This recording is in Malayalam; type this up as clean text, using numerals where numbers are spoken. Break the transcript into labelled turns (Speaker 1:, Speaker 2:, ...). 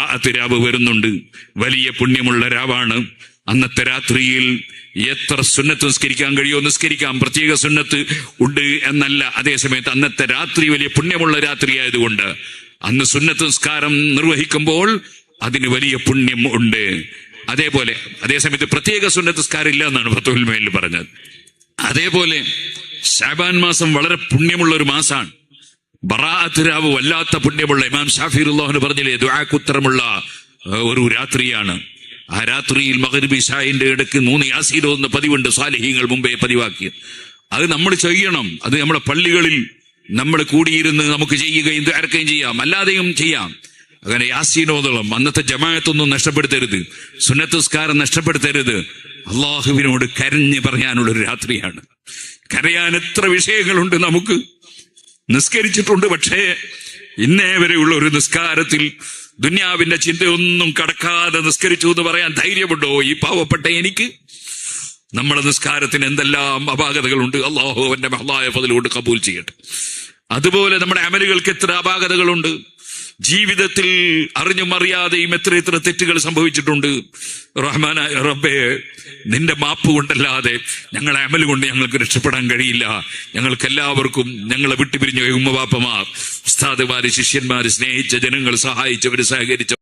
Speaker 1: ബറാഅത്ത് രാവ് വരുന്നുണ്ട്. വലിയ പുണ്യമുള്ള രാവാണ്. അന്നത്തെ രാത്രിയിൽ എത്ര സുന്നത്ത് നിസ്കരിക്കാൻ കഴിയുമോ നിസ്കരിക്കാം. പ്രത്യേക സുന്നത്ത് ഉണ്ട് എന്നല്ല. അതേസമയത്ത് അന്നത്തെ രാത്രി വലിയ പുണ്യമുള്ള രാത്രി ആയതുകൊണ്ട് അന്ന് സുന്നത്ത് നിസ്കാരം നിർവഹിക്കുമ്പോൾ അതിന് വലിയ പുണ്യം ഉണ്ട്. അതേസമയത്ത് പ്രത്യേക സുന്നത്ത് നിസ്കാരം ഇല്ല എന്നാണ് ഫത്ഹുൽ മുഈനിൽ പറഞ്ഞത്. അതേപോലെ ശഅബാൻ മാസം വളരെ പുണ്യമുള്ള ഒരു മാസമാണ്. ബറാഅത്ത് രാവ് വല്ലാത്ത പുണ്യമുള്ള, ഇമാം ശാഫിഈ റളിയല്ലാഹു പറഞ്ഞില്ലേ, ദുആക്ക് ഉത്തരമുള്ള ഒരു രാത്രിയാണ്. ആ രാത്രിയിൽ മഗ്രിബ് ഇശാഇന്റെ ഇടയ്ക്ക് 3 യാസീൻ ഓതുന്ന പതിവുണ്ട്. സാലിഹീങ്ങൾ മുമ്പേ പതിവാക്കിയത്. അത് നമ്മൾ ചെയ്യണം. അത് നമ്മുടെ പള്ളികളിൽ നമ്മൾ കൂടിയിരുന്ന് നമുക്ക് ചെയ്യുകയും ദ്വാരക്കുകയും ചെയ്യാം, അല്ലാതെയും ചെയ്യാം. അങ്ങനെ യാസീൻ ഓതണം. അന്നത്തെ ജമാഅത്തൊന്നും നഷ്ടപ്പെടുത്തരുത്, സുന്നത്ത് നിസ്കാരം നഷ്ടപ്പെടുത്തരുത്. അള്ളാഹുവിനോട് കരഞ്ഞ് പറയാനുള്ളൊരു രാത്രിയാണ്. കരയാൻ എത്ര വിഷയങ്ങളുണ്ട്. നമുക്ക് നിസ്കരിച്ചിട്ടുണ്ട്, പക്ഷേ ഇന്നേ വരെയുള്ള ഒരു നിസ്കാരത്തിൽ ദുനിയാവിന്റെ ചിന്തയൊന്നും കടക്കാതെ നിസ്കരിച്ചു എന്ന് പറയാൻ ധൈര്യമുണ്ടോ ഈ പാവപ്പെട്ട എനിക്ക്? നമ്മുടെ നിസ്കാരത്തിന് എന്തെല്ലാം അപാകതകളുണ്ട്. അള്ളാഹു അവന്റെ മഹ്ലായ ഫദ്ലുകൊണ്ട് കബൂൽ ചെയ്യട്ടെ. അതുപോലെ നമ്മുടെ അമലുകൾക്ക് എത്ര അപാകതകളുണ്ട്. ജീവിതത്തിൽ അറിഞ്ഞും അറിയാതെയും എത്ര തെറ്റുകൾ സംഭവിച്ചിട്ടുണ്ട്. റഹ്മാനായ റബ്ബേ, നിന്റെ മാപ്പ് കൊണ്ടല്ലാതെ ഞങ്ങളെ അമൽ കൊണ്ട് ഞങ്ങൾക്ക് രക്ഷപ്പെടാൻ കഴിയില്ല. ഞങ്ങൾക്ക് എല്ലാവർക്കും ഞങ്ങളെ വിട്ടുപിരിഞ്ഞ ഉമ്മ ബാപ്പമാർ, ഉസ്താദുമാര്, ശിഷ്യന്മാര്, സ്നേഹിച്ച ജനങ്ങൾ, സഹായിച്ചവര്, സഹകരിച്ച